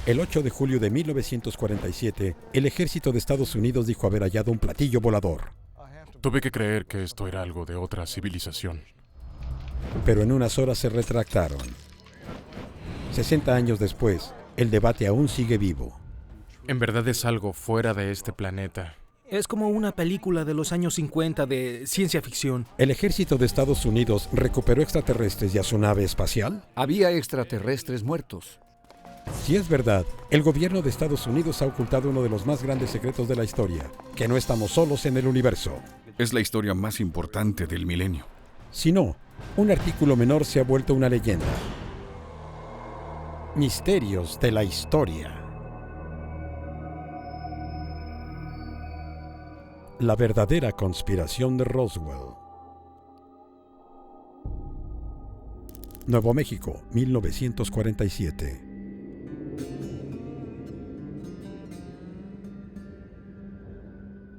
El 8 de julio de 1947, el ejército de Estados Unidos dijo haber hallado un platillo volador. Tuve que creer que esto era algo de otra civilización. Pero en unas horas se retractaron. 60 años después, el debate aún sigue vivo. En verdad es algo fuera de este planeta. Es como una película de los años 50 de ciencia ficción. ¿El ejército de Estados Unidos recuperó extraterrestres y a su nave espacial? Había extraterrestres muertos. Si es verdad, el gobierno de Estados Unidos ha ocultado uno de los más grandes secretos de la historia, que no estamos solos en el universo. Es la historia más importante del milenio. Si no, un artículo menor se ha vuelto una leyenda. Misterios de la historia. La verdadera conspiración de Roswell. Nuevo México, 1947.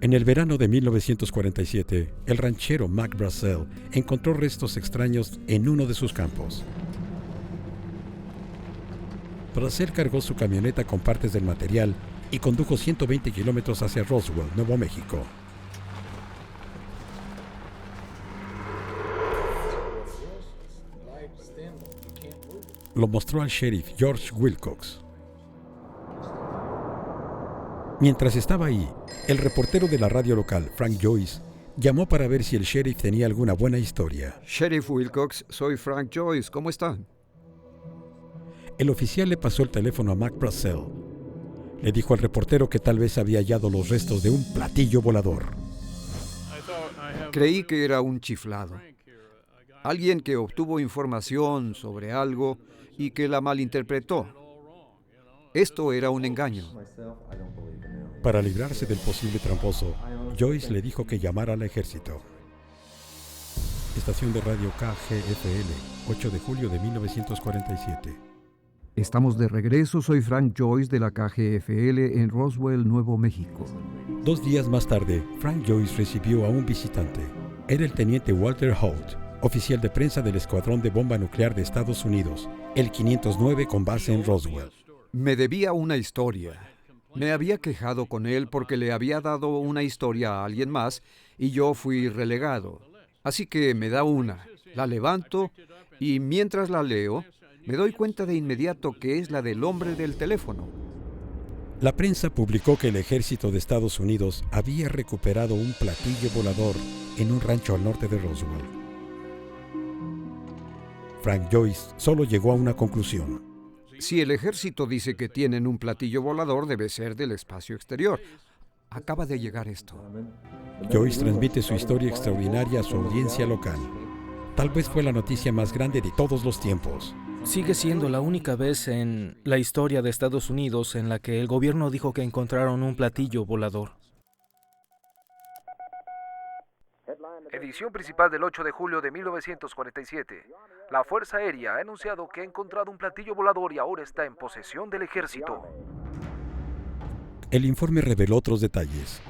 En el verano de 1947, el ranchero Mac Brazel encontró restos extraños en uno de sus campos. Brazel cargó su camioneta con partes del material y condujo 120 kilómetros hacia Roswell, Nuevo México. Lo mostró al sheriff George Wilcox. Mientras estaba ahí, el reportero de la radio local, Frank Joyce, llamó para ver si el sheriff tenía alguna buena historia. Sheriff Wilcox, soy Frank Joyce. ¿Cómo está? El oficial le pasó el teléfono a Mac Brazel. Le dijo al reportero que tal vez había hallado los restos de un platillo volador. Creí que era un chiflado. Alguien que obtuvo información sobre algo y que la malinterpretó. Esto era un engaño. Para librarse del posible tramposo, Joyce le dijo que llamara al ejército. Estación de radio KGFL, 8 de julio de 1947. Estamos de regreso, soy Frank Joyce de la KGFL en Roswell, Nuevo México. 2 días más tarde, Frank Joyce recibió a un visitante. Era el teniente Walter Holt, oficial de prensa del Escuadrón de Bomba Nuclear de Estados Unidos, el 509 con base en Roswell. Me debía una historia. Me había quejado con él porque le había dado una historia a alguien más y yo fui relegado. Así que me da una, la levanto y mientras la leo, me doy cuenta de inmediato que es la del hombre del teléfono. La prensa publicó que el ejército de Estados Unidos había recuperado un platillo volador en un rancho al norte de Roswell. Frank Joyce solo llegó a una conclusión. Si el ejército dice que tienen un platillo volador, debe ser del espacio exterior. Acaba de llegar esto. Joyce transmite su historia extraordinaria a su audiencia local. Tal vez fue la noticia más grande de todos los tiempos. Sigue siendo la única vez en la historia de Estados Unidos en la que el gobierno dijo que encontraron un platillo volador. Edición principal del 8 de julio de 1947. La Fuerza Aérea ha anunciado que ha encontrado un platillo volador y ahora está en posesión del ejército. El informe reveló otros detalles.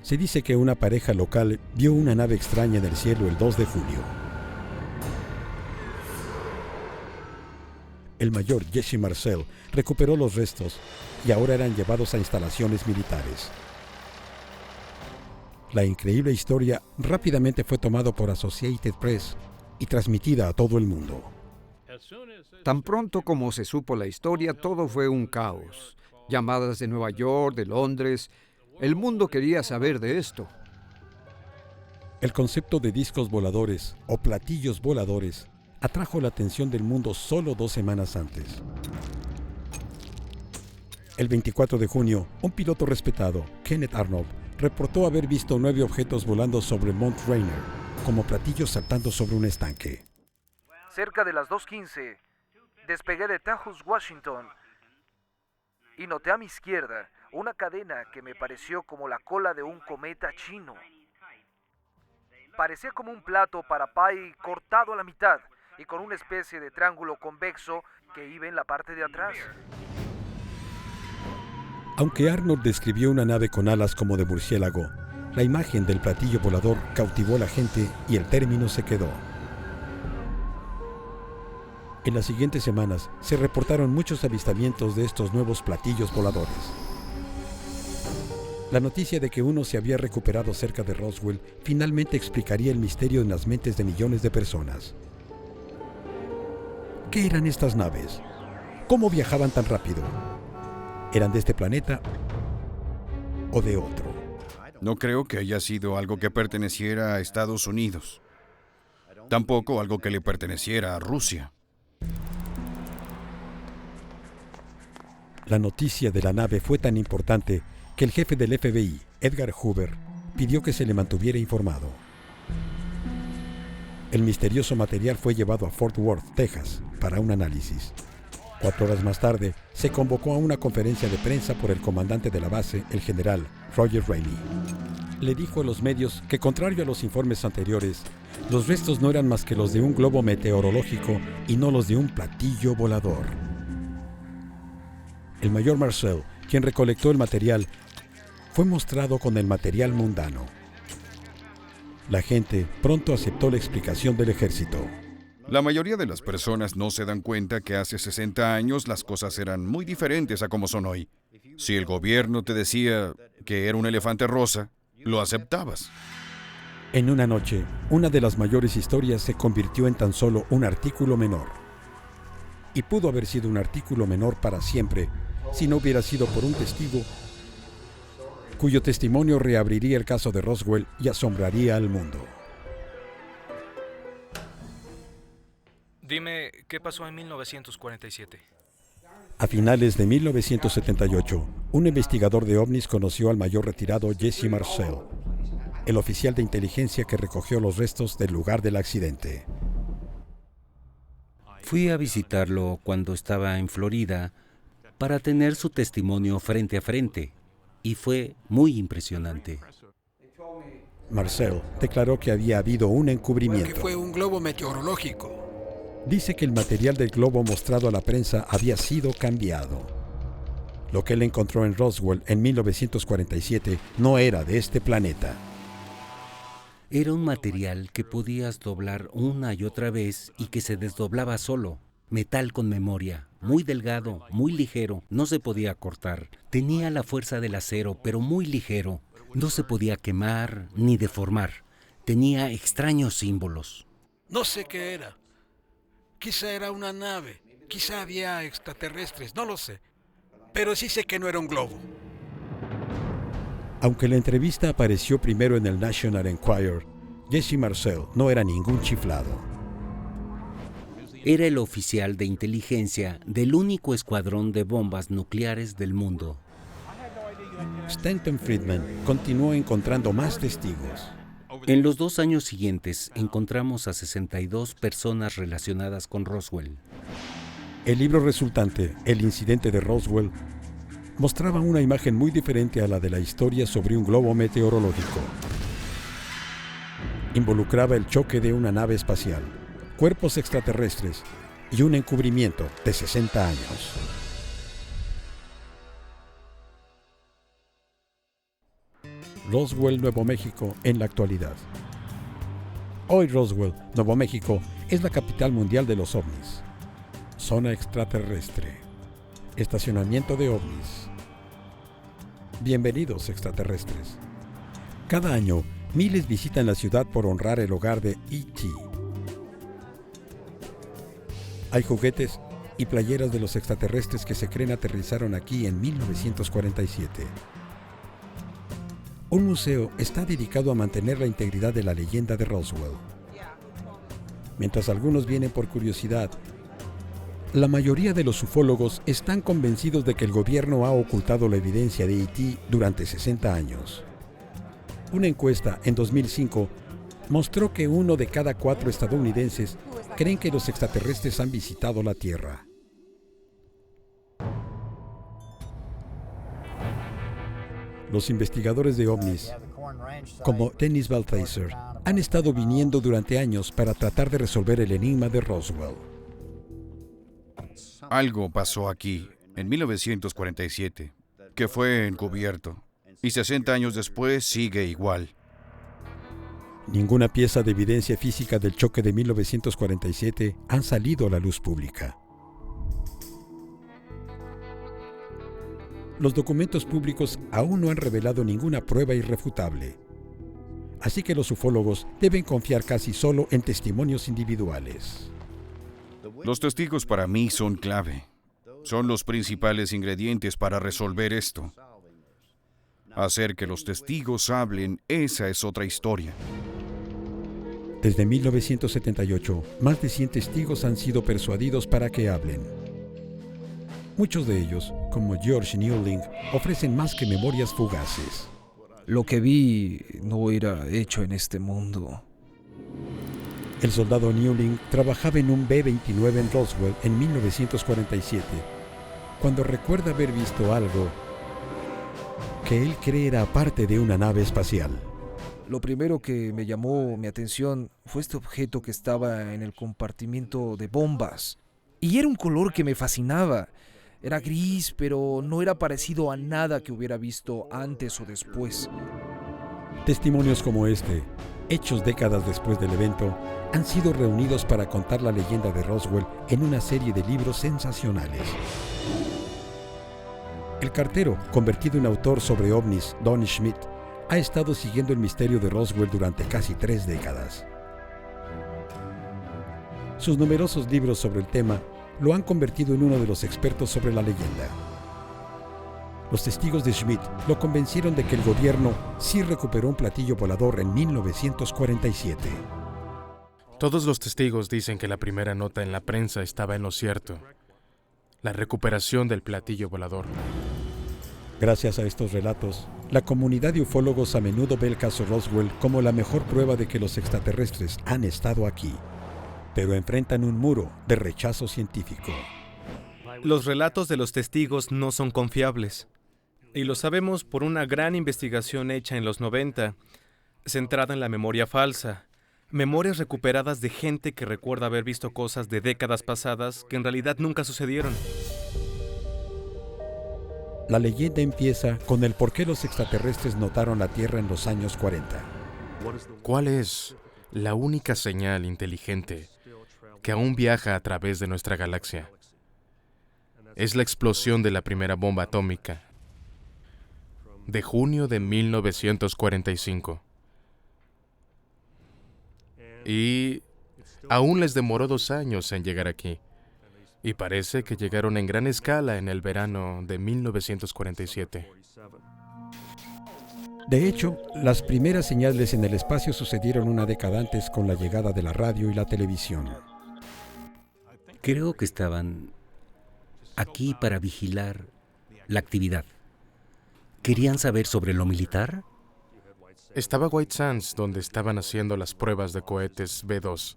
Se dice que una pareja local vio una nave extraña en el cielo el 2 de julio. El mayor Jesse Marcel recuperó los restos y ahora eran llevados a instalaciones militares. La increíble historia rápidamente fue tomada por Associated Press y transmitida a todo el mundo. Tan pronto como se supo la historia, todo fue un caos. Llamadas de Nueva York, de Londres. El mundo quería saber de esto. El concepto de discos voladores o platillos voladores atrajo la atención del mundo solo 2 semanas antes. El 24 de junio, un piloto respetado, Kenneth Arnold, reportó haber visto 9 objetos volando sobre Mount Rainier, como platillos saltando sobre un estanque. Cerca de las 2:15, despegué de Taos, Washington, y noté a mi izquierda una cadena que me pareció como la cola de un cometa chino. Parecía como un plato para pie cortado a la mitad y con una especie de triángulo convexo que iba en la parte de atrás. Aunque Arnold describió una nave con alas como de murciélago, la imagen del platillo volador cautivó a la gente y el término se quedó. En las siguientes semanas se reportaron muchos avistamientos de estos nuevos platillos voladores. La noticia de que uno se había recuperado cerca de Roswell finalmente explicaría el misterio en las mentes de millones de personas. ¿Qué eran estas naves? ¿Cómo viajaban tan rápido? ¿Eran de este planeta o de otro? No creo que haya sido algo que perteneciera a Estados Unidos. Tampoco algo que le perteneciera a Rusia. La noticia de la nave fue tan importante que el jefe del FBI, Edgar Hoover, pidió que se le mantuviera informado. El misterioso material fue llevado a Fort Worth, Texas, para un análisis. 4 horas más tarde, se convocó a una conferencia de prensa por el comandante de la base, el general Roger Ramey. Le dijo a los medios que, contrario a los informes anteriores, los restos no eran más que los de un globo meteorológico y no los de un platillo volador. El mayor Marcel, quien recolectó el material, fue mostrado con el material mundano. La gente pronto aceptó la explicación del ejército. La mayoría de las personas no se dan cuenta que hace 60 años las cosas eran muy diferentes a como son hoy. Si el gobierno te decía que era un elefante rosa, lo aceptabas. En una noche, una de las mayores historias se convirtió en tan solo un artículo menor. Y pudo haber sido un artículo menor para siempre si no hubiera sido por un testigo cuyo testimonio reabriría el caso de Roswell y asombraría al mundo. Dime, ¿qué pasó en 1947? A finales de 1978, un investigador de ovnis conoció al mayor retirado Jesse Marcel, el oficial de inteligencia que recogió los restos del lugar del accidente. Fui a visitarlo cuando estaba en Florida para tener su testimonio frente a frente, y fue muy impresionante. Marcel declaró que había habido un encubrimiento. Que fue un globo meteorológico. Dice que el material del globo mostrado a la prensa había sido cambiado. Lo que él encontró en Roswell en 1947 no era de este planeta. Era un material que podías doblar una y otra vez y que se desdoblaba solo. Metal con memoria, muy delgado, muy ligero, no se podía cortar. Tenía la fuerza del acero, pero muy ligero. No se podía quemar ni deformar. Tenía extraños símbolos. No sé qué era. Quizá era una nave, quizá había extraterrestres, no lo sé. Pero sí sé que no era un globo. Aunque la entrevista apareció primero en el National Enquirer, Jesse Marcel no era ningún chiflado. Era el oficial de inteligencia del único escuadrón de bombas nucleares del mundo. Stanton Friedman continuó encontrando más testigos. En los 2 años siguientes encontramos a 62 personas relacionadas con Roswell. El libro resultante, El incidente de Roswell, mostraba una imagen muy diferente a la de la historia sobre un globo meteorológico. Involucraba el choque de una nave espacial, cuerpos extraterrestres y un encubrimiento de 60 años. Roswell, Nuevo México, en la actualidad. Hoy Roswell, Nuevo México, es la capital mundial de los ovnis. Zona extraterrestre. Estacionamiento de ovnis. Bienvenidos, extraterrestres. Cada año, miles visitan la ciudad por honrar el hogar de E.T. Hay juguetes y playeras de los extraterrestres que se creen aterrizaron aquí en 1947. Un museo está dedicado a mantener la integridad de la leyenda de Roswell. Mientras algunos vienen por curiosidad, la mayoría de los ufólogos están convencidos de que el gobierno ha ocultado la evidencia de E.T. durante 60 años. Una encuesta en 2005 mostró que 1 de cada 4 estadounidenses creen que los extraterrestres han visitado la Tierra. Los investigadores de ovnis, como Dennis Balthaser, han estado viniendo durante años para tratar de resolver el enigma de Roswell. Algo pasó aquí en 1947, que fue encubierto, y 60 años después sigue igual. Ninguna pieza de evidencia física del choque de 1947 han salido a la luz pública. Los documentos públicos aún no han revelado ninguna prueba irrefutable. Así que los ufólogos deben confiar casi solo en testimonios individuales. Los testigos para mí son clave. Son los principales ingredientes para resolver esto. Hacer que los testigos hablen, esa es otra historia. Desde 1978, más de 100 testigos han sido persuadidos para que hablen. Muchos de ellos, como George Newling, ofrecen más que memorias fugaces. Lo que vi no era hecho en este mundo. El soldado Newling trabajaba en un B-29 en Roswell en 1947, cuando recuerda haber visto algo que él cree era parte de una nave espacial. Lo primero que me llamó mi atención fue este objeto que estaba en el compartimiento de bombas. Y era un color que me fascinaba. Era gris, pero no era parecido a nada que hubiera visto antes o después. Testimonios como este, hechos décadas después del evento, han sido reunidos para contar la leyenda de Roswell en una serie de libros sensacionales. El cartero, convertido en autor sobre ovnis, Don Schmidt, ha estado siguiendo el misterio de Roswell durante casi 3 décadas. Sus numerosos libros sobre el tema lo han convertido en uno de los expertos sobre la leyenda. Los testigos de Schmidt lo convencieron de que el gobierno sí recuperó un platillo volador en 1947. Todos los testigos dicen que la primera nota en la prensa estaba en lo cierto. La recuperación del platillo volador. Gracias a estos relatos, la comunidad de ufólogos a menudo ve el caso Roswell como la mejor prueba de que los extraterrestres han estado aquí, pero enfrentan un muro de rechazo científico. Los relatos de los testigos no son confiables, y lo sabemos por una gran investigación hecha en los 90, centrada en la memoria falsa, memorias recuperadas de gente que recuerda haber visto cosas de décadas pasadas que en realidad nunca sucedieron. La leyenda empieza con el por qué los extraterrestres notaron la Tierra en los años 40. ¿Cuál es la única señal inteligente que aún viaja a través de nuestra galaxia? Es la explosión de la primera bomba atómica de junio de 1945. Y aún les demoró 2 años en llegar aquí. Y parece que llegaron en gran escala en el verano de 1947. De hecho, las primeras señales en el espacio sucedieron una década antes con la llegada de la radio y la televisión. Creo que estaban aquí para vigilar la actividad. ¿Querían saber sobre lo militar? Estaba White Sands, donde estaban haciendo las pruebas de cohetes B-2.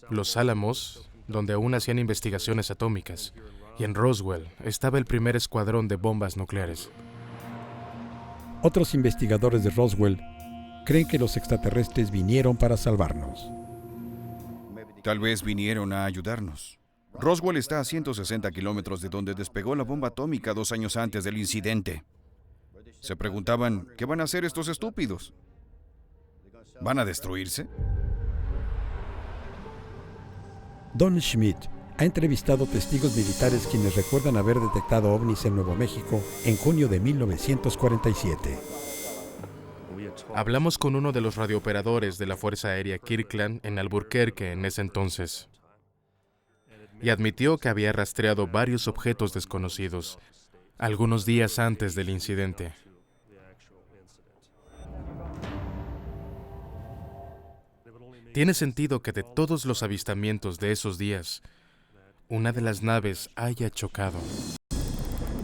Los Álamos, donde aún hacían investigaciones atómicas. Y en Roswell estaba el primer escuadrón de bombas nucleares. Otros investigadores de Roswell creen que los extraterrestres vinieron para salvarnos. Tal vez vinieron a ayudarnos. Roswell está a 160 kilómetros de donde despegó la bomba atómica 2 años antes del incidente. Se preguntaban, ¿qué van a hacer estos estúpidos? ¿Van a destruirse? Don Schmidt ha entrevistado testigos militares quienes recuerdan haber detectado ovnis en Nuevo México en junio de 1947. Hablamos con uno de los radiooperadores de la Fuerza Aérea Kirkland en Albuquerque en ese entonces. Y admitió que había rastreado varios objetos desconocidos algunos días antes del incidente. Tiene sentido que de todos los avistamientos de esos días, una de las naves haya chocado.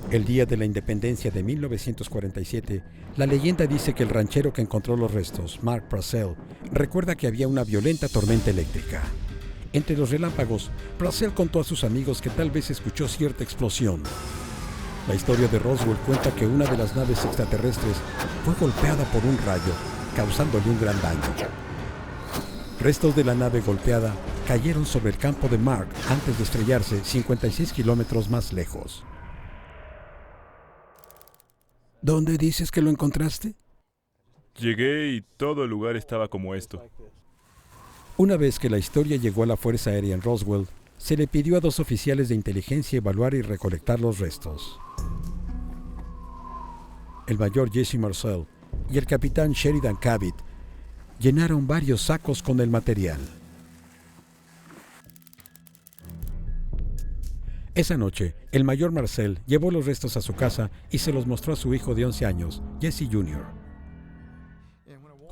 El día de la independencia de 1947, la leyenda dice que el ranchero que encontró los restos, Mark Purcell, recuerda que había una violenta tormenta eléctrica. Entre los relámpagos, Purcell contó a sus amigos que tal vez escuchó cierta explosión. La historia de Roswell cuenta que una de las naves extraterrestres fue golpeada por un rayo, causándole un gran daño. Restos de la nave golpeada cayeron sobre el campo de Mark antes de estrellarse 56 kilómetros más lejos. ¿Dónde dices que lo encontraste? Llegué y todo el lugar estaba como esto. Una vez que la historia llegó a la Fuerza Aérea en Roswell, se le pidió a 2 oficiales de inteligencia evaluar y recolectar los restos. El mayor Jesse Marcel y el capitán Sheridan Cabot llenaron varios sacos con el material. Esa noche, el mayor Marcel llevó los restos a su casa y se los mostró a su hijo de 11 años, Jesse Jr.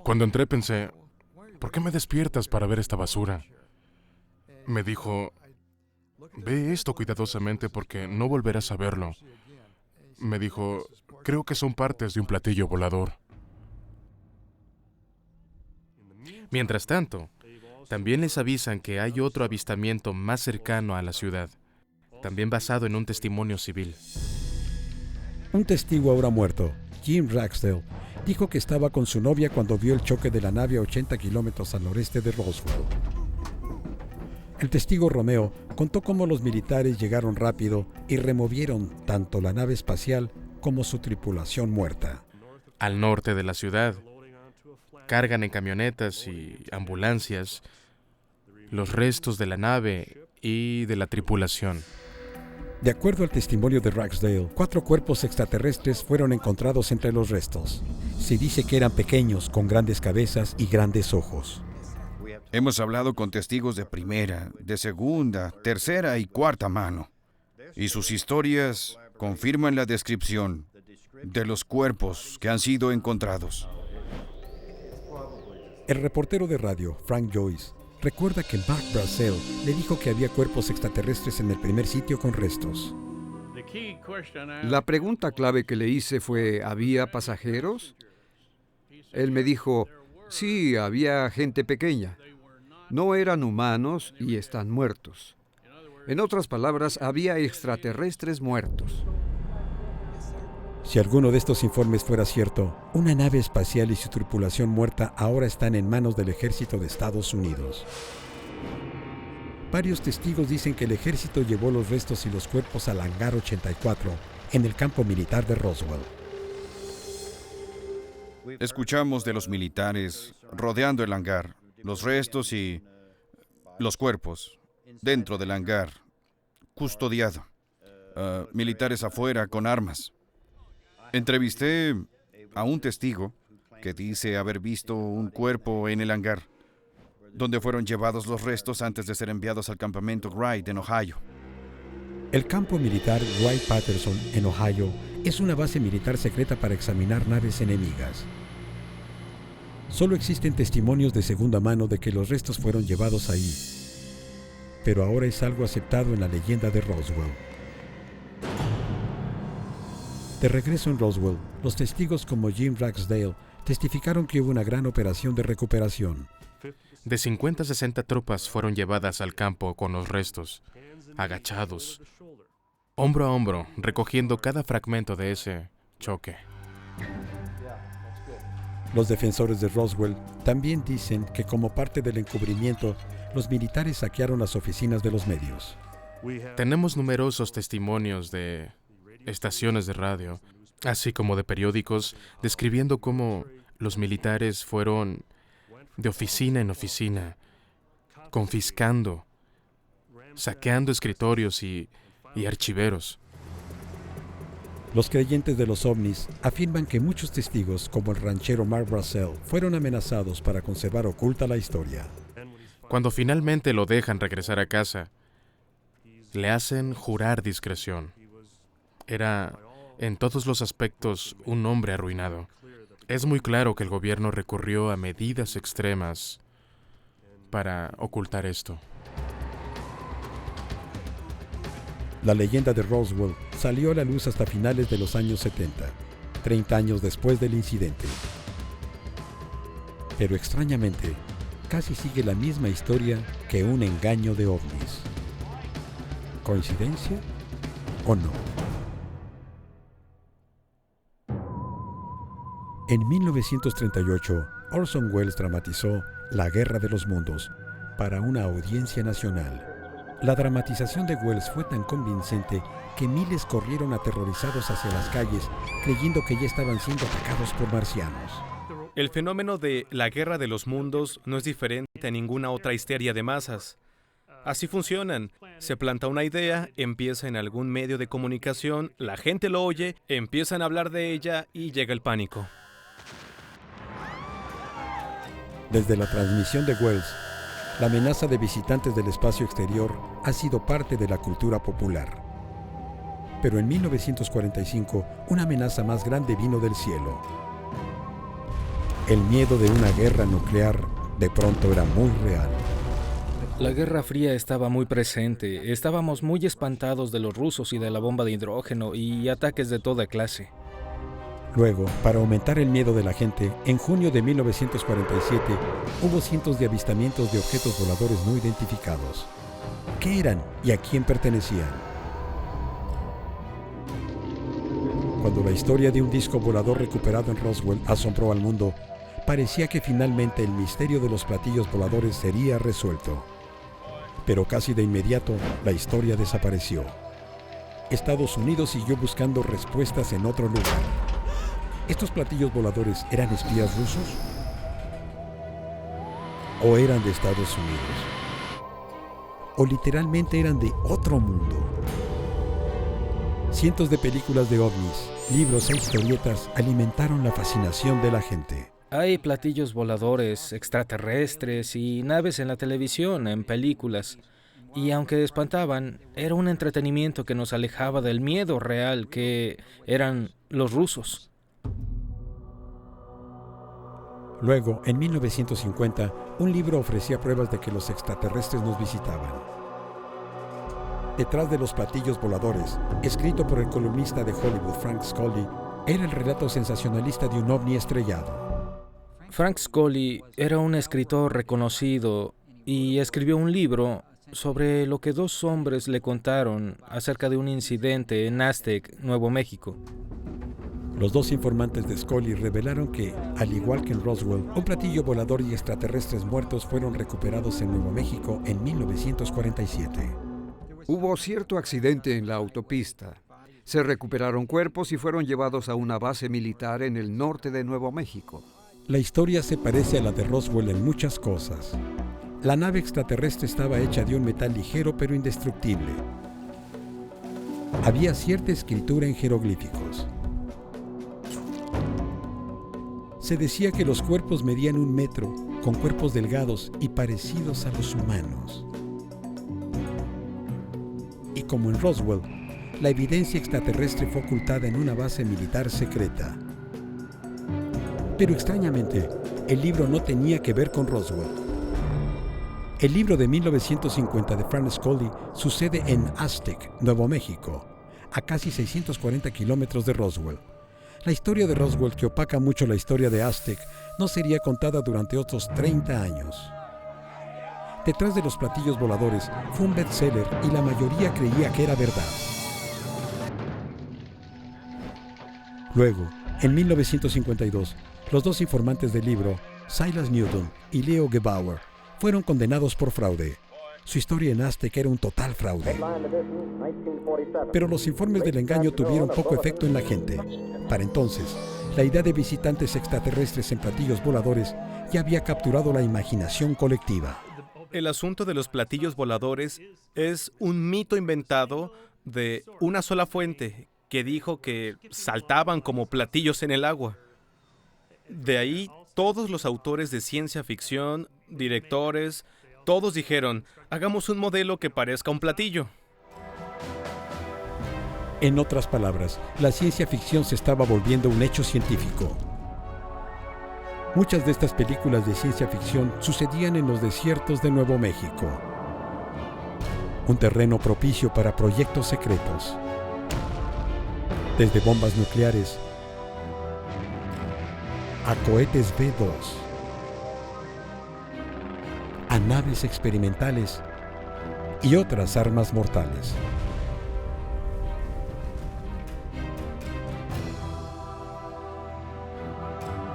Cuando entré pensé, ¿por qué me despiertas para ver esta basura? Me dijo, ve esto cuidadosamente porque no volverás a verlo. Me dijo, creo que son partes de un platillo volador. Mientras tanto, también les avisan que hay otro avistamiento más cercano a la ciudad, también basado en un testimonio civil. Un testigo ahora muerto, Jim Ragsdale, dijo que estaba con su novia cuando vio el choque de la nave a 80 kilómetros al noreste de Roswell. El testigo Romeo contó cómo los militares llegaron rápido y removieron tanto la nave espacial como su tripulación muerta. Al norte de la ciudad, cargan en camionetas y ambulancias los restos de la nave y de la tripulación. De acuerdo al testimonio de Ragsdale, 4 cuerpos extraterrestres fueron encontrados entre los restos. Se dice que eran pequeños, con grandes cabezas y grandes ojos. Hemos hablado con testigos de primera, de segunda, tercera y cuarta mano. Y sus historias confirman la descripción de los cuerpos que han sido encontrados. El reportero de radio, Frank Joyce, recuerda que Mark Brassel le dijo que había cuerpos extraterrestres en el primer sitio con restos. La pregunta clave que le hice fue, ¿había pasajeros? Él me dijo, sí, había gente pequeña. No eran humanos y están muertos. En otras palabras, había extraterrestres muertos. Si alguno de estos informes fuera cierto, una nave espacial y su tripulación muerta ahora están en manos del ejército de Estados Unidos. Varios testigos dicen que el ejército llevó los restos y los cuerpos al hangar 84 en el campo militar de Roswell. Escuchamos de los militares rodeando el hangar, los restos y los cuerpos dentro del hangar, custodiado. Militares afuera con armas. Entrevisté a un testigo que dice haber visto un cuerpo en el hangar, donde fueron llevados los restos antes de ser enviados al campamento Wright en Ohio. El campo militar Wright-Patterson en Ohio es una base militar secreta para examinar naves enemigas. Solo existen testimonios de segunda mano de que los restos fueron llevados ahí, pero ahora es algo aceptado en la leyenda de Roswell. De regreso en Roswell, los testigos como Jim Ragsdale testificaron que hubo una gran operación de recuperación. De 50 a 60 tropas fueron llevadas al campo con los restos, agachados, hombro a hombro, recogiendo cada fragmento de ese choque. Los defensores de Roswell también dicen que como parte del encubrimiento, los militares saquearon las oficinas de los medios. Tenemos numerosos testimonios de estaciones de radio, así como de periódicos, describiendo cómo los militares fueron de oficina en oficina, confiscando, saqueando escritorios y archiveros. Los creyentes de los ovnis afirman que muchos testigos, como el ranchero Mark Brassel, fueron amenazados para conservar oculta la historia. Cuando finalmente lo dejan regresar a casa, le hacen jurar discreción. Era, en todos los aspectos, un hombre arruinado. Es muy claro que el gobierno recurrió a medidas extremas para ocultar esto. La leyenda de Roswell salió a la luz hasta finales de los años 70, 30 años después del incidente. Pero extrañamente, casi sigue la misma historia que un engaño de ovnis. ¿Coincidencia o no? En 1938, Orson Welles dramatizó La Guerra de los Mundos para una audiencia nacional. La dramatización de Welles fue tan convincente que miles corrieron aterrorizados hacia las calles, creyendo que ya estaban siendo atacados por marcianos. El fenómeno de la guerra de los mundos no es diferente a ninguna otra histeria de masas. Así funcionan. Se planta una idea, empieza en algún medio de comunicación, la gente lo oye, empiezan a hablar de ella y llega el pánico. Desde la transmisión de Wells, la amenaza de visitantes del espacio exterior ha sido parte de la cultura popular. Pero en 1945, una amenaza más grande vino del cielo. El miedo de una guerra nuclear de pronto era muy real. La Guerra Fría estaba muy presente. Estábamos muy espantados de los rusos y de la bomba de hidrógeno y ataques de toda clase. Luego, para aumentar el miedo de la gente, en junio de 1947 hubo cientos de avistamientos de objetos voladores no identificados. ¿Qué eran y a quién pertenecían? Cuando la historia de un disco volador recuperado en Roswell asombró al mundo, parecía que finalmente el misterio de los platillos voladores sería resuelto. Pero casi de inmediato, la historia desapareció. Estados Unidos siguió buscando respuestas en otro lugar. ¿Estos platillos voladores eran espías rusos? ¿O eran de Estados Unidos? ¿O literalmente eran de otro mundo? Cientos de películas de ovnis, libros e historietas alimentaron la fascinación de la gente. Hay platillos voladores, extraterrestres y naves en la televisión, en películas. Y aunque espantaban, era un entretenimiento que nos alejaba del miedo real que eran los rusos. Luego, en 1950, un libro ofrecía pruebas de que los extraterrestres nos visitaban. Detrás de los platillos voladores, escrito por el columnista de Hollywood Frank Scully, era el relato sensacionalista de un ovni estrellado. Frank Scully era un escritor reconocido y escribió un libro sobre lo que dos hombres le contaron acerca de un incidente en Aztec, Nuevo México. Los dos informantes de Scully revelaron que, al igual que en Roswell, un platillo volador y extraterrestres muertos fueron recuperados en Nuevo México en 1947. Hubo cierto accidente en la autopista. Se recuperaron cuerpos y fueron llevados a una base militar en el norte de Nuevo México. La historia se parece a la de Roswell en muchas cosas. La nave extraterrestre estaba hecha de un metal ligero pero indestructible. Había cierta escritura en jeroglíficos. Se decía que los cuerpos medían 1 metro, con cuerpos delgados y parecidos a los humanos. Y como en Roswell, la evidencia extraterrestre fue ocultada en una base militar secreta. Pero extrañamente, el libro no tenía que ver con Roswell. El libro de 1950 de Frank Scully sucede en Aztec, Nuevo México, a casi 640 kilómetros de Roswell. La historia de Roswell, que opaca mucho la historia de Aztec, no sería contada durante otros 30 años. Detrás de los platillos voladores fue un bestseller y la mayoría creía que era verdad. Luego, en 1952, los dos informantes del libro, Silas Newton y Leo Gebauer, fueron condenados por fraude. Su historia en Aztec era un total fraude. Pero los informes del engaño tuvieron poco efecto en la gente. Para entonces, la idea de visitantes extraterrestres en platillos voladores ya había capturado la imaginación colectiva. El asunto de los platillos voladores es un mito inventado de una sola fuente que dijo que saltaban como platillos en el agua. De ahí, todos los autores de ciencia ficción, directores, todos dijeron, hagamos un modelo que parezca un platillo. En otras palabras, la ciencia ficción se estaba volviendo un hecho científico. Muchas de estas películas de ciencia ficción sucedían en los desiertos de Nuevo México, un terreno propicio para proyectos secretos. Desde bombas nucleares a cohetes B-2, a naves experimentales y otras armas mortales.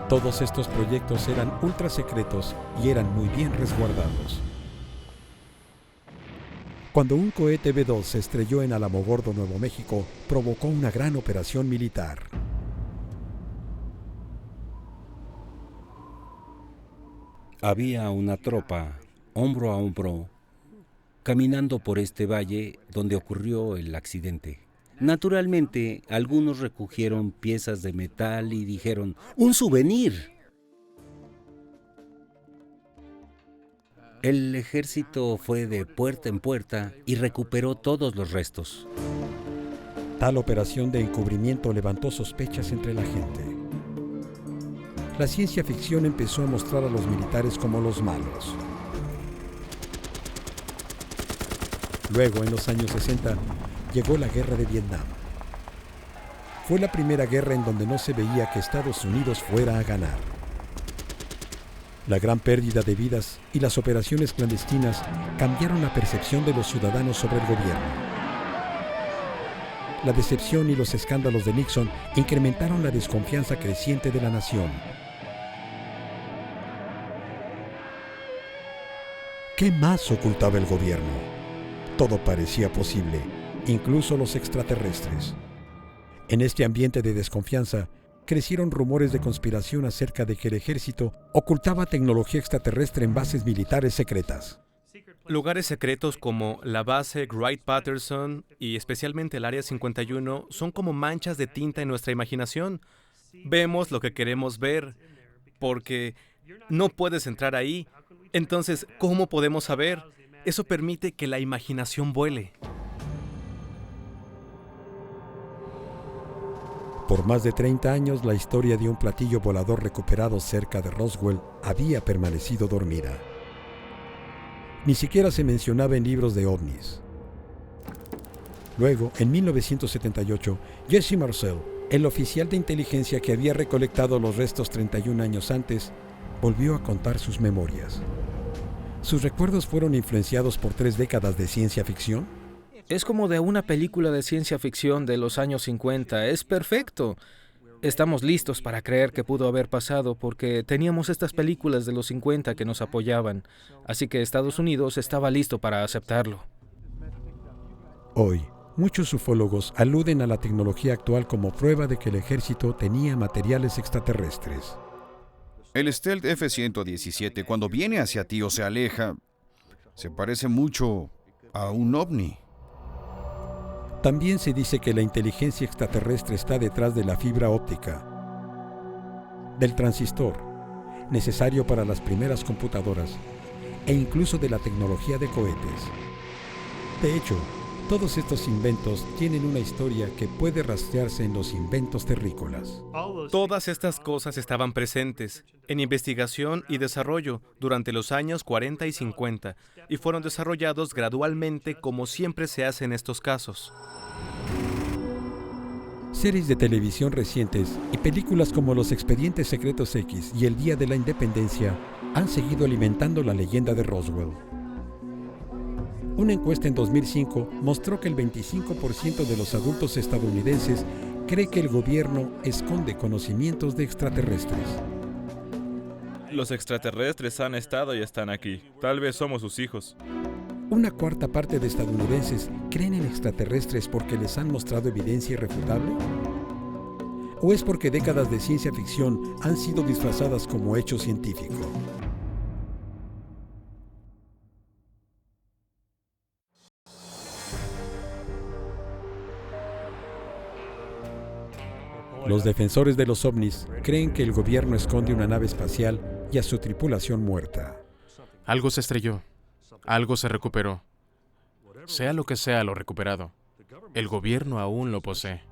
Todos estos proyectos eran ultra secretos y eran muy bien resguardados. Cuando un cohete B-2 se estrelló en Alamogordo, Nuevo México, provocó una gran operación militar. Había una tropa, hombro a hombro, caminando por este valle donde ocurrió el accidente. Naturalmente, algunos recogieron piezas de metal y dijeron, ¡un souvenir! El ejército fue de puerta en puerta y recuperó todos los restos. Tal operación de encubrimiento levantó sospechas entre la gente. La ciencia ficción empezó a mostrar a los militares como los malos. Luego, en los años 60, llegó la guerra de Vietnam. Fue la primera guerra en donde no se veía que Estados Unidos fuera a ganar. La gran pérdida de vidas y las operaciones clandestinas cambiaron la percepción de los ciudadanos sobre el gobierno. La decepción y los escándalos de Nixon incrementaron la desconfianza creciente de la nación. ¿Qué más ocultaba el gobierno? Todo parecía posible, incluso los extraterrestres. En este ambiente de desconfianza, crecieron rumores de conspiración acerca de que el ejército ocultaba tecnología extraterrestre en bases militares secretas. Lugares secretos como la base Wright-Patterson y especialmente el Área 51 son como manchas de tinta en nuestra imaginación. Vemos lo que queremos ver, porque no puedes entrar ahí. Entonces, ¿cómo podemos saber? Eso permite que la imaginación vuele. Por más de 30 años, la historia de un platillo volador recuperado cerca de Roswell había permanecido dormida. Ni siquiera se mencionaba en libros de ovnis. Luego, en 1978, Jesse Marcel, el oficial de inteligencia que había recolectado los restos 31 años antes, volvió a contar sus memorias. ¿Sus recuerdos fueron influenciados por 3 décadas de ciencia ficción? Es como de una película de ciencia ficción de los años 50. Es perfecto. Estamos listos para creer que pudo haber pasado porque teníamos estas películas de los 50 que nos apoyaban. Así que Estados Unidos estaba listo para aceptarlo. Hoy, muchos ufólogos aluden a la tecnología actual como prueba de que el ejército tenía materiales extraterrestres. El Stealth F-117, cuando viene hacia ti o se aleja, se parece mucho a un ovni. También se dice que la inteligencia extraterrestre está detrás de la fibra óptica, del transistor, necesario para las primeras computadoras, e incluso de la tecnología de cohetes. De hecho, todos estos inventos tienen una historia que puede rastrearse en los inventos terrícolas. Todas estas cosas estaban presentes en investigación y desarrollo durante los años 40 y 50 y fueron desarrollados gradualmente como siempre se hace en estos casos. Series de televisión recientes y películas como Los Expedientes Secretos X y El Día de la Independencia han seguido alimentando la leyenda de Roswell. Una encuesta en 2005 mostró que el 25% de los adultos estadounidenses cree que el gobierno esconde conocimientos de extraterrestres. Los extraterrestres han estado y están aquí. Tal vez somos sus hijos. Una cuarta parte de estadounidenses creen en extraterrestres porque les han mostrado evidencia irrefutable. ¿O es porque décadas de ciencia ficción han sido disfrazadas como hecho científico? Los defensores de los ovnis creen que el gobierno esconde una nave espacial y a su tripulación muerta. Algo se estrelló, algo se recuperó. Sea lo que sea lo recuperado, el gobierno aún lo posee.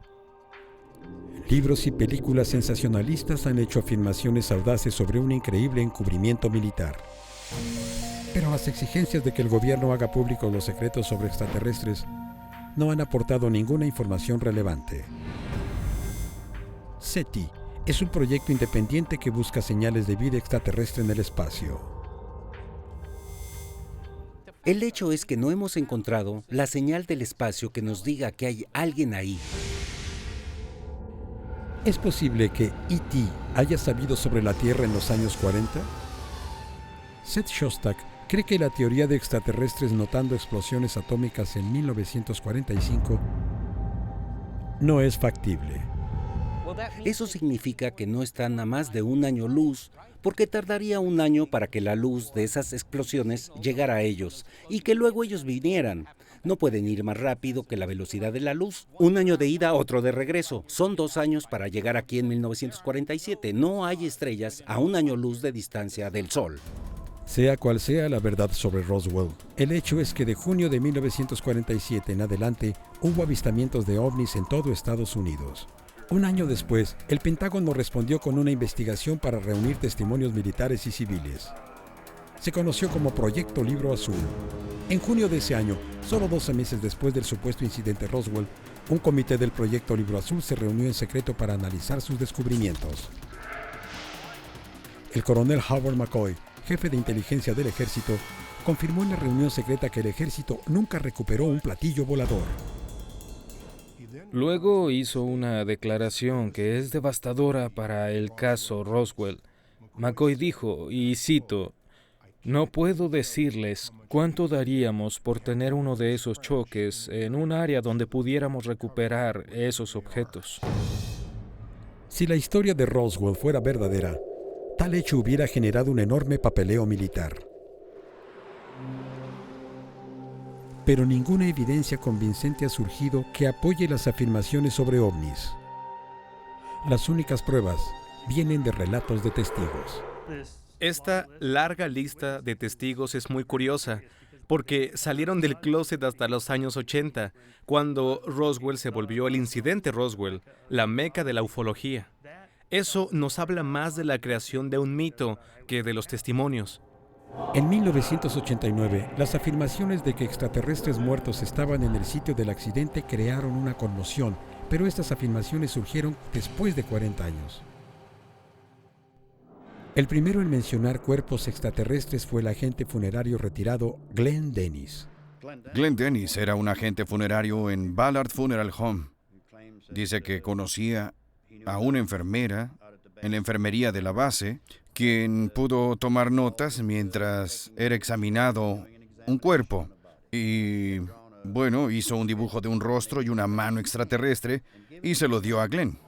Libros y películas sensacionalistas han hecho afirmaciones audaces sobre un increíble encubrimiento militar. Pero las exigencias de que el gobierno haga públicos los secretos sobre extraterrestres no han aportado ninguna información relevante. SETI es un proyecto independiente que busca señales de vida extraterrestre en el espacio. El hecho es que no hemos encontrado la señal del espacio que nos diga que hay alguien ahí. ¿Es posible que E.T. haya sabido sobre la Tierra en los años 40? Seth Shostak cree que la teoría de extraterrestres notando explosiones atómicas en 1945 no es factible. Eso significa que no están a más de un año luz, porque tardaría un año para que la luz de esas explosiones llegara a ellos y que luego ellos vinieran. No pueden ir más rápido que la velocidad de la luz. Un año de ida, otro de regreso. Son 2 años para llegar aquí en 1947. No hay estrellas a un año luz de distancia del Sol. Sea cual sea la verdad sobre Roswell, el hecho es que de junio de 1947 en adelante hubo avistamientos de ovnis en todo Estados Unidos. Un año después, el Pentágono respondió con una investigación para reunir testimonios militares y civiles. Se conoció como Proyecto Libro Azul. En junio de ese año, solo 12 meses después del supuesto incidente Roswell, un comité del Proyecto Libro Azul se reunió en secreto para analizar sus descubrimientos. El coronel Howard McCoy, jefe de inteligencia del ejército, confirmó en la reunión secreta que el ejército nunca recuperó un platillo volador. Luego hizo una declaración que es devastadora para el caso Roswell. McCoy dijo, y cito, "No puedo decirles cuánto daríamos por tener uno de esos choques en un área donde pudiéramos recuperar esos objetos". Si la historia de Roswell fuera verdadera, tal hecho hubiera generado un enorme papeleo militar. Pero ninguna evidencia convincente ha surgido que apoye las afirmaciones sobre ovnis. Las únicas pruebas vienen de relatos de testigos. Esta larga lista de testigos es muy curiosa, porque salieron del closet hasta los años 80, cuando Roswell se volvió el incidente Roswell, la meca de la ufología. Eso nos habla más de la creación de un mito que de los testimonios. En 1989, las afirmaciones de que extraterrestres muertos estaban en el sitio del accidente crearon una conmoción, pero estas afirmaciones surgieron después de 40 años. El primero en mencionar cuerpos extraterrestres fue el agente funerario retirado Glenn Dennis. Glenn Dennis era un agente funerario en Ballard Funeral Home. Dice que conocía a una enfermera en la enfermería de la base, quien pudo tomar notas mientras era examinado un cuerpo. Y, bueno, hizo un dibujo de un rostro y una mano extraterrestre y se lo dio a Glenn.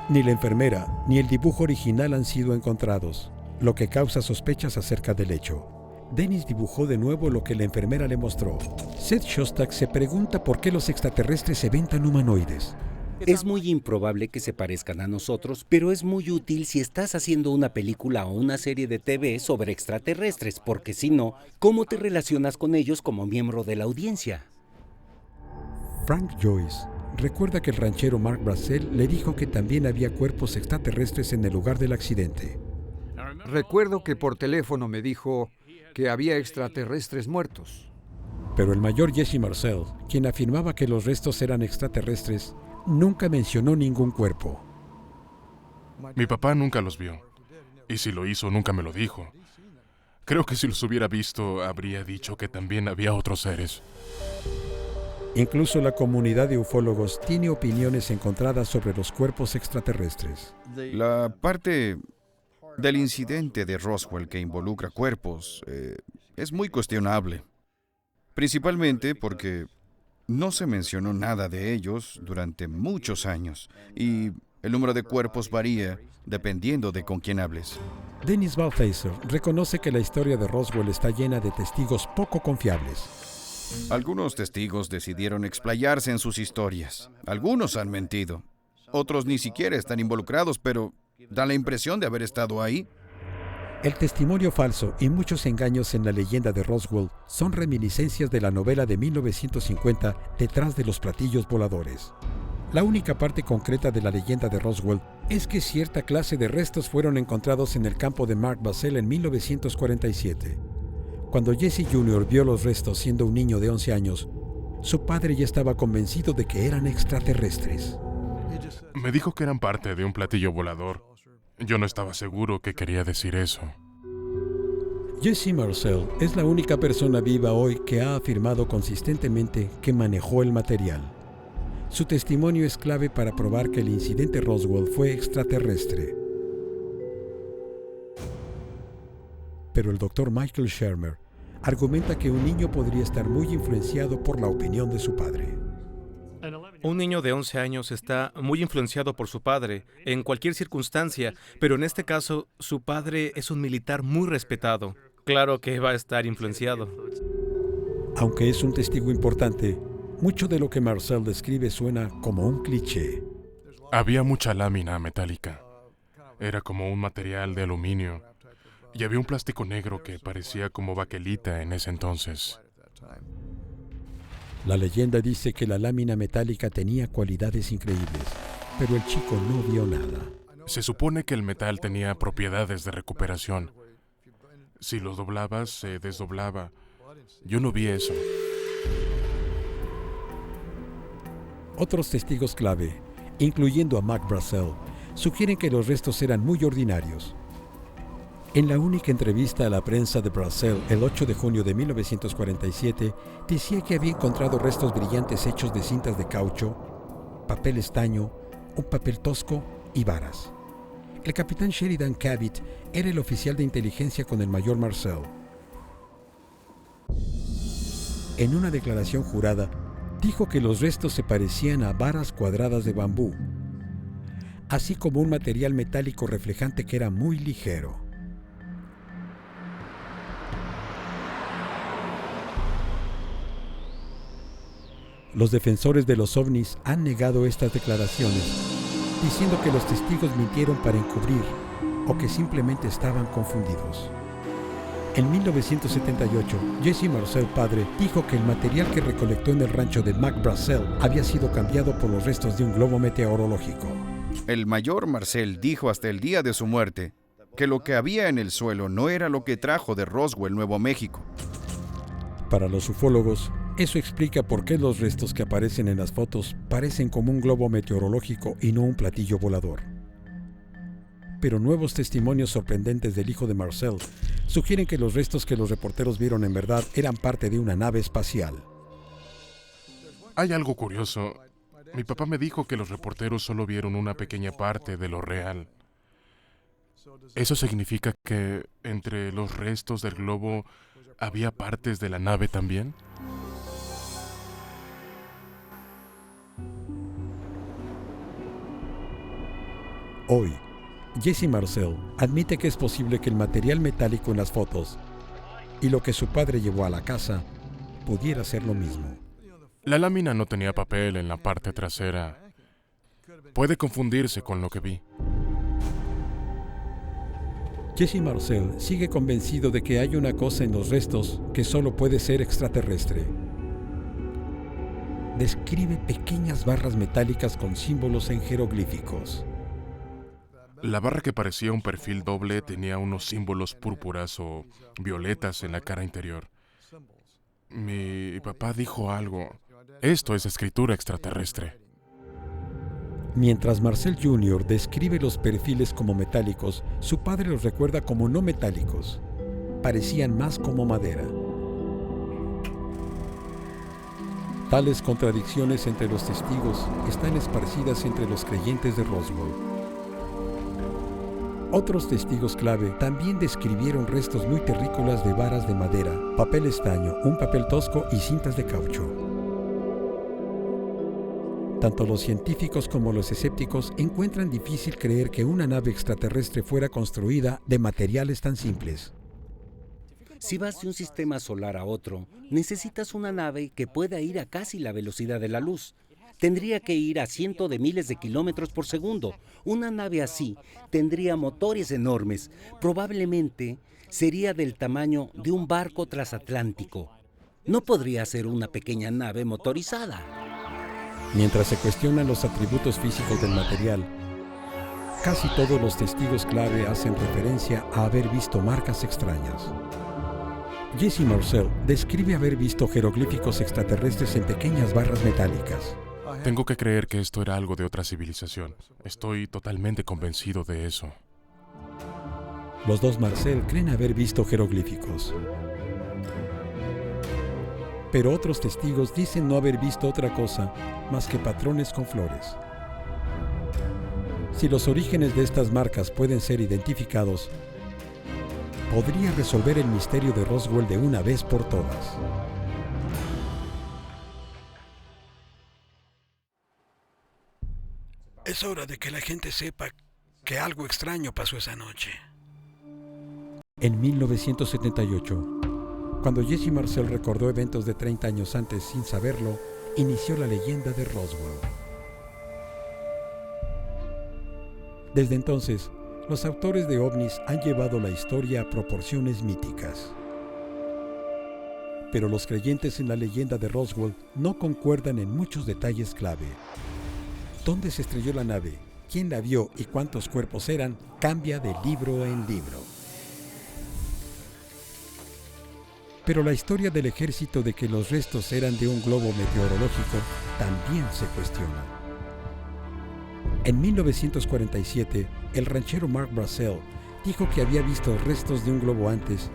Ni la enfermera ni el dibujo original han sido encontrados, lo que causa sospechas acerca del hecho. Dennis dibujó de nuevo lo que la enfermera le mostró. Seth Shostak se pregunta por qué los extraterrestres se ven tan humanoides. Es muy improbable que se parezcan a nosotros, pero es muy útil si estás haciendo una película o una serie de TV sobre extraterrestres, porque si no, ¿cómo te relacionas con ellos como miembro de la audiencia? Frank Joyce recuerda que el ranchero Mark Brazzell le dijo que también había cuerpos extraterrestres en el lugar del accidente. Recuerdo que por teléfono me dijo que había extraterrestres muertos. Pero el mayor Jesse Marcel, quien afirmaba que los restos eran extraterrestres, nunca mencionó ningún cuerpo. Mi papá nunca los vio. Y si lo hizo, nunca me lo dijo. Creo que si los hubiera visto, habría dicho que también había otros seres. Incluso la comunidad de ufólogos tiene opiniones encontradas sobre los cuerpos extraterrestres. La parte del incidente de Roswell que involucra cuerpos es muy cuestionable. Principalmente porque no se mencionó nada de ellos durante muchos años y el número de cuerpos varía dependiendo de con quién hables. Dennis Balthaser reconoce que la historia de Roswell está llena de testigos poco confiables. Algunos testigos decidieron explayarse en sus historias. Algunos han mentido. Otros ni siquiera están involucrados, pero dan la impresión de haber estado ahí. El testimonio falso y muchos engaños en la leyenda de Roswell son reminiscencias de la novela de 1950 Detrás de los platillos voladores. La única parte concreta de la leyenda de Roswell es que cierta clase de restos fueron encontrados en el campo de Mark Brazzell en 1947. Cuando Jesse Jr. vio los restos siendo un niño de 11 años, su padre ya estaba convencido de que eran extraterrestres. Me dijo que eran parte de un platillo volador. Yo no estaba seguro que quería decir eso. Jesse Marcel es la única persona viva hoy que ha afirmado consistentemente que manejó el material. Su testimonio es clave para probar que el incidente Roswell fue extraterrestre. Pero el Dr. Michael Shermer argumenta que un niño podría estar muy influenciado por la opinión de su padre. Un niño de 11 años está muy influenciado por su padre, en cualquier circunstancia, pero en este caso, su padre es un militar muy respetado. Claro que va a estar influenciado. Aunque es un testigo importante, mucho de lo que Marcel describe suena como un cliché. Había mucha lámina metálica. Era como un material de aluminio. Y había un plástico negro que parecía como baquelita en ese entonces. La leyenda dice que la lámina metálica tenía cualidades increíbles, pero el chico no vio nada. Se supone que el metal tenía propiedades de recuperación. Si lo doblabas, se desdoblaba. Yo no vi eso. Otros testigos clave, incluyendo a Mac Brazel, sugieren que los restos eran muy ordinarios. En la única entrevista a la prensa de Brazel el 8 de junio de 1947, decía que había encontrado restos brillantes hechos de cintas de caucho, papel estaño, un papel tosco y varas. El capitán Sheridan Cabot era el oficial de inteligencia con el mayor Marcel. En una declaración jurada, dijo que los restos se parecían a varas cuadradas de bambú, así como un material metálico reflejante que era muy ligero. Los defensores de los ovnis han negado estas declaraciones, diciendo que los testigos mintieron para encubrir o que simplemente estaban confundidos. En 1978, Jesse Marcel padre dijo que el material que recolectó en el rancho de Mac Brazel había sido cambiado por los restos de un globo meteorológico. El mayor Marcel dijo hasta el día de su muerte que lo que había en el suelo no era lo que trajo de Roswell, Nuevo México. Para los ufólogos, eso explica por qué los restos que aparecen en las fotos parecen como un globo meteorológico y no un platillo volador. Pero nuevos testimonios sorprendentes del hijo de Marcel sugieren que los restos que los reporteros vieron en verdad eran parte de una nave espacial. Hay algo curioso. Mi papá me dijo que los reporteros solo vieron una pequeña parte de lo real. ¿Eso significa que entre los restos del globo había partes de la nave también? Hoy, Jesse Marcel admite que es posible que el material metálico en las fotos y lo que su padre llevó a la casa pudiera ser lo mismo. La lámina no tenía papel en la parte trasera. Puede confundirse con lo que vi. Jesse Marcel sigue convencido de que hay una cosa en los restos que solo puede ser extraterrestre. Describe pequeñas barras metálicas con símbolos en jeroglíficos. La barra que parecía un perfil doble tenía unos símbolos púrpuras o violetas en la cara interior. Mi papá dijo algo. Esto es escritura extraterrestre. Mientras Marcel Jr. describe los perfiles como metálicos, su padre los recuerda como no metálicos. Parecían más como madera. Tales contradicciones entre los testigos están esparcidas entre los creyentes de Roswell. Otros testigos clave también describieron restos muy terrícolas de varas de madera, papel estaño, un papel tosco y cintas de caucho. Tanto los científicos como los escépticos encuentran difícil creer que una nave extraterrestre fuera construida de materiales tan simples. Si vas de un sistema solar a otro, necesitas una nave que pueda ir a casi la velocidad de la luz. Tendría que ir a cientos de miles de kilómetros por segundo. Una nave así tendría motores enormes. Probablemente sería del tamaño de un barco transatlántico. No podría ser una pequeña nave motorizada. Mientras se cuestionan los atributos físicos del material, casi todos los testigos clave hacen referencia a haber visto marcas extrañas. Jesse Marcel describe haber visto jeroglíficos extraterrestres en pequeñas barras metálicas. Tengo que creer que esto era algo de otra civilización. Estoy totalmente convencido de eso. Los dos Marcel creen haber visto jeroglíficos. Pero otros testigos dicen no haber visto otra cosa más que patrones con flores. Si los orígenes de estas marcas pueden ser identificados, podría resolver el misterio de Roswell de una vez por todas. es hora de que la gente sepa que algo extraño pasó esa noche. En 1978, cuando Jesse Marcel recordó eventos de 30 años antes sin saberlo, inició la leyenda de Roswell. Desde entonces, los autores de ovnis han llevado la historia a proporciones míticas. Pero los creyentes en la leyenda de Roswell no concuerdan en muchos detalles clave. ¿Dónde se estrelló la nave? ¿Quién la vio y cuántos cuerpos eran? Cambia de libro en libro. Pero la historia del ejército de que los restos eran de un globo meteorológico también se cuestiona. En 1947, el ranchero Mark Brassell dijo que había visto restos de un globo antes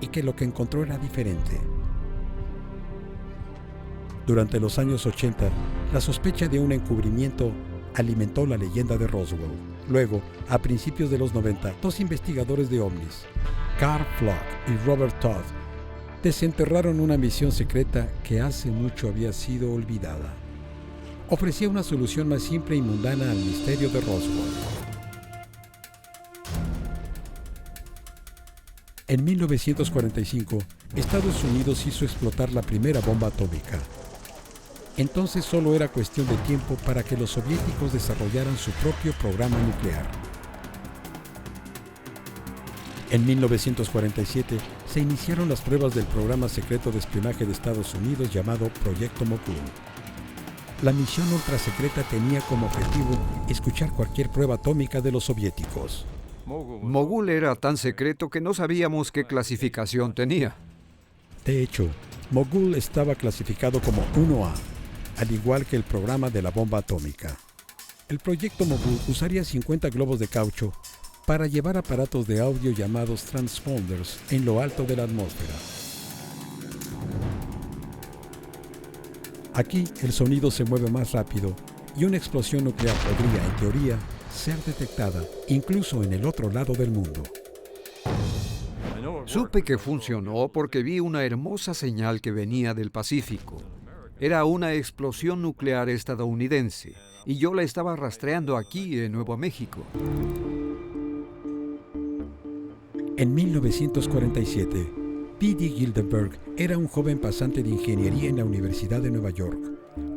y que lo que encontró era diferente. Durante los años 80, la sospecha de un encubrimiento alimentó la leyenda de Roswell. Luego, a principios de los 90, dos investigadores de ovnis, Carl Flock y Robert Todd, desenterraron una misión secreta que hace mucho había sido olvidada. Ofrecía una solución más simple y mundana al misterio de Roswell. En 1945, Estados Unidos hizo explotar la primera bomba atómica. Entonces solo era cuestión de tiempo para que los soviéticos desarrollaran su propio programa nuclear. En 1947 se iniciaron las pruebas del programa secreto de espionaje de Estados Unidos llamado Proyecto Mogul. La misión ultrasecreta tenía como objetivo escuchar cualquier prueba atómica de los soviéticos. Mogul era tan secreto que no sabíamos qué clasificación tenía. De hecho, Mogul estaba clasificado como 1A, al igual que el programa de la bomba atómica. El proyecto Mogul usaría 50 globos de caucho para llevar aparatos de audio llamados transponders en lo alto de la atmósfera. Aquí el sonido se mueve más rápido y una explosión nuclear podría, en teoría, ser detectada incluso en el otro lado del mundo. Supe que funcionó porque vi una hermosa señal que venía del Pacífico. Era una explosión nuclear estadounidense y yo la estaba rastreando aquí en Nuevo México. En 1947, P.D. Gildenberg era un joven pasante de ingeniería en la Universidad de Nueva York,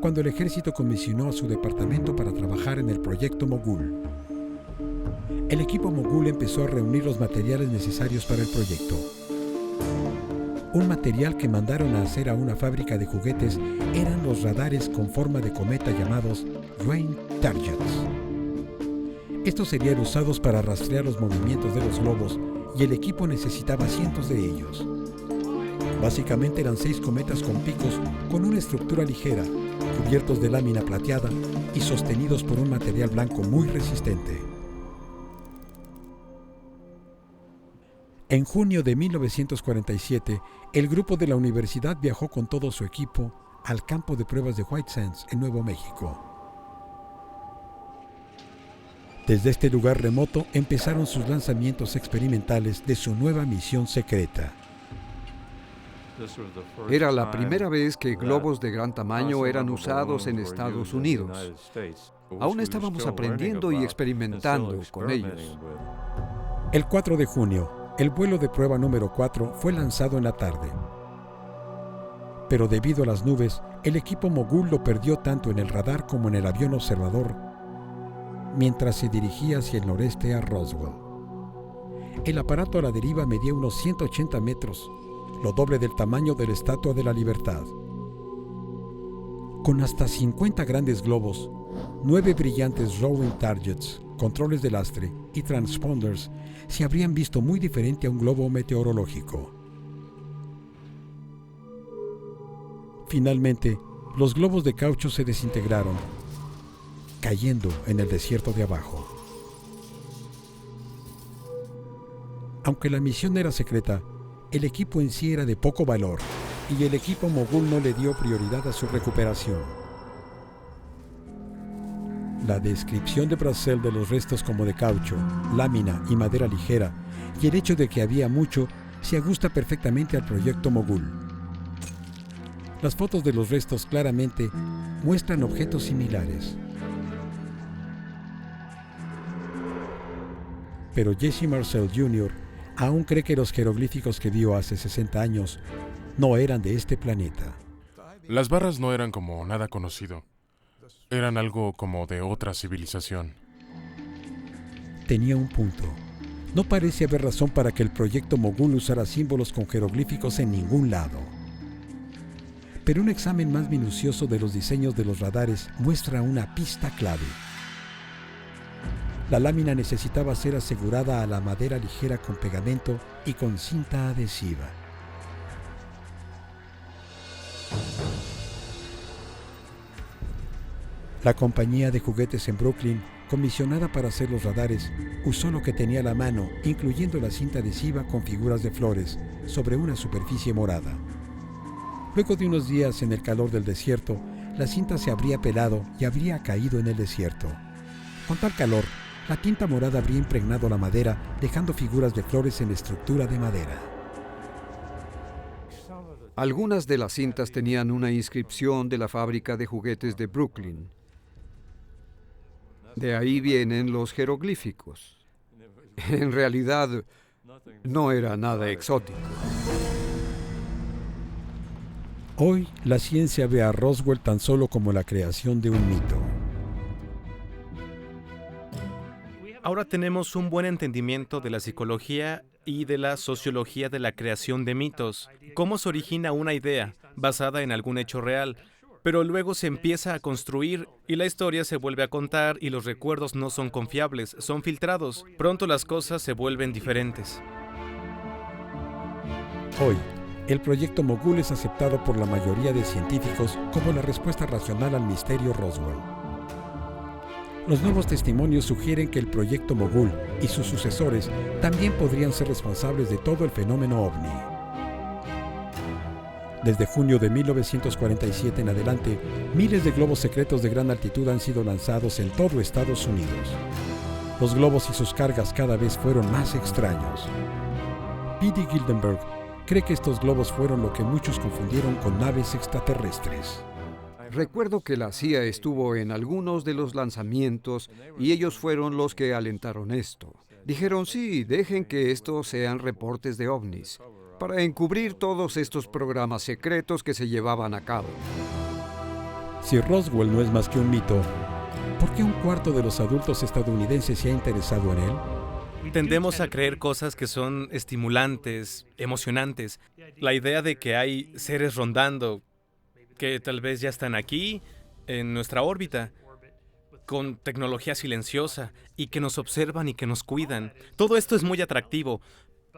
cuando el ejército comisionó a su departamento para trabajar en el proyecto Mogul. El equipo Mogul empezó a reunir los materiales necesarios para el proyecto. Un material que mandaron a hacer a una fábrica de juguetes eran los radares con forma de cometa llamados Rain Targets. Estos serían usados para rastrear los movimientos de los globos y el equipo necesitaba cientos de ellos. Básicamente eran 6 cometas con picos con una estructura ligera, cubiertos de lámina plateada y sostenidos por un material blanco muy resistente. En junio de 1947, el grupo de la universidad viajó con todo su equipo al campo de pruebas de White Sands, en Nuevo México. Desde este lugar remoto empezaron sus lanzamientos experimentales de su nueva misión secreta. Era la primera vez que globos de gran tamaño eran usados en Estados Unidos. Aún estábamos aprendiendo y experimentando con ellos. El 4 de junio, el vuelo de prueba número 4 fue lanzado en la tarde. Pero debido a las nubes, el equipo Mogul lo perdió tanto en el radar como en el avión observador, mientras se dirigía hacia el noreste a Roswell. El aparato a la deriva medía unos 180 metros, lo doble del tamaño de la Estatua de la Libertad. Con hasta 50 grandes globos, 9 brillantes Rowing Targets, controles de lastre y transponders se habrían visto muy diferente a un globo meteorológico. Finalmente, los globos de caucho se desintegraron, cayendo en el desierto de abajo. Aunque la misión era secreta, el equipo en sí era de poco valor y el equipo Mogul no le dio prioridad a su recuperación. La descripción de Brassell de los restos como de caucho, lámina y madera ligera y el hecho de que había mucho se ajusta perfectamente al proyecto Mogul. Las fotos de los restos claramente muestran objetos similares. Pero Jesse Marcel Jr. aún cree que los jeroglíficos que vio hace 60 años no eran de este planeta. Las barras no eran como nada conocido. Eran algo como de otra civilización. Tenía un punto. No parece haber razón para que el proyecto Mogul usara símbolos con jeroglíficos en ningún lado. Pero un examen más minucioso de los diseños de los radares muestra una pista clave. La lámina necesitaba ser asegurada a la madera ligera con pegamento y con cinta adhesiva. La compañía de juguetes en Brooklyn, comisionada para hacer los radares, usó lo que tenía a la mano, incluyendo la cinta adhesiva con figuras de flores, sobre una superficie morada. Luego de unos días en el calor del desierto, la cinta se habría pelado y habría caído en el desierto. Con tal calor, la tinta morada habría impregnado la madera, dejando figuras de flores en la estructura de madera. Algunas de las cintas tenían una inscripción de la fábrica de juguetes de Brooklyn. De ahí vienen los jeroglíficos. En realidad, no era nada exótico. Hoy, la ciencia ve a Roswell tan solo como la creación de un mito. Ahora tenemos un buen entendimiento de la psicología y de la sociología de la creación de mitos, cómo se origina una idea basada en algún hecho real, pero luego se empieza a construir y la historia se vuelve a contar y los recuerdos no son confiables, son filtrados. Pronto las cosas se vuelven diferentes. Hoy, el proyecto Mogul es aceptado por la mayoría de científicos como la respuesta racional al misterio Roswell. Los nuevos testimonios sugieren que el proyecto Mogul y sus sucesores también podrían ser responsables de todo el fenómeno ovni. Desde junio de 1947 en adelante, miles de globos secretos de gran altitud han sido lanzados en todo Estados Unidos. Los globos y sus cargas cada vez fueron más extraños. P.D. Gildenberg cree que estos globos fueron lo que muchos confundieron con naves extraterrestres. Recuerdo que la CIA estuvo en algunos de los lanzamientos y ellos fueron los que alentaron esto. Dijeron, sí, dejen que estos sean reportes de ovnis, para encubrir todos estos programas secretos que se llevaban a cabo. Si Roswell no es más que un mito, ¿por qué un cuarto de los adultos estadounidenses se ha interesado en él? Tendemos a creer cosas que son estimulantes, emocionantes. La idea de que hay seres rondando, que tal vez ya están aquí, en nuestra órbita, con tecnología silenciosa, y que nos observan y que nos cuidan. Todo esto es muy atractivo,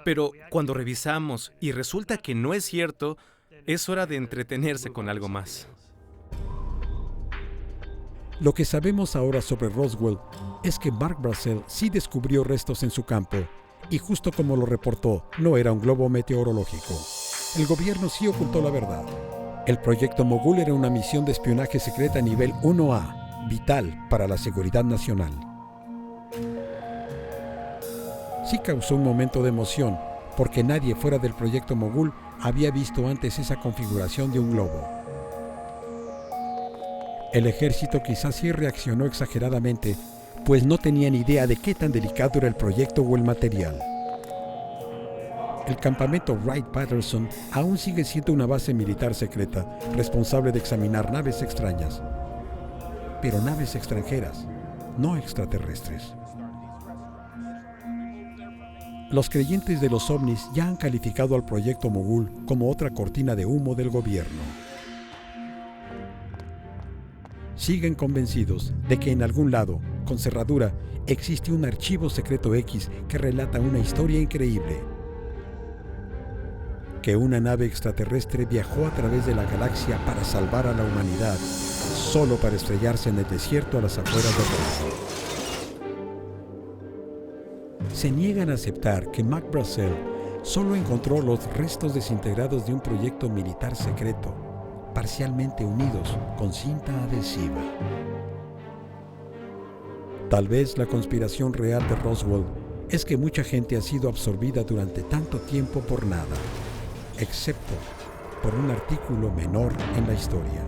pero cuando revisamos y resulta que no es cierto, es hora de entretenerse con algo más. Lo que sabemos ahora sobre Roswell es que Mark Brassel sí descubrió restos en su campo, y justo como lo reportó, no era un globo meteorológico. El gobierno sí ocultó la verdad. El proyecto Mogul era una misión de espionaje secreta nivel 1A, vital para la seguridad nacional. Sí causó un momento de emoción, porque nadie fuera del proyecto Mogul había visto antes esa configuración de un globo. El ejército quizás sí reaccionó exageradamente, pues no tenían idea de qué tan delicado era el proyecto o el material. El campamento Wright-Patterson aún sigue siendo una base militar secreta, responsable de examinar naves extrañas. Pero naves extranjeras, no extraterrestres. Los creyentes de los ovnis ya han calificado al proyecto Mogul como otra cortina de humo del gobierno. Siguen convencidos de que en algún lado, con cerradura, existe un archivo secreto X que relata una historia increíble. Que una nave extraterrestre viajó a través de la galaxia para salvar a la humanidad, solo para estrellarse en el desierto a las afueras de Roswell. Se niegan a aceptar que Mark Brassel solo encontró los restos desintegrados de un proyecto militar secreto, parcialmente unidos con cinta adhesiva. Tal vez la conspiración real de Roswell es que mucha gente ha sido absorbida durante tanto tiempo por nada, excepto por un artículo menor en la historia.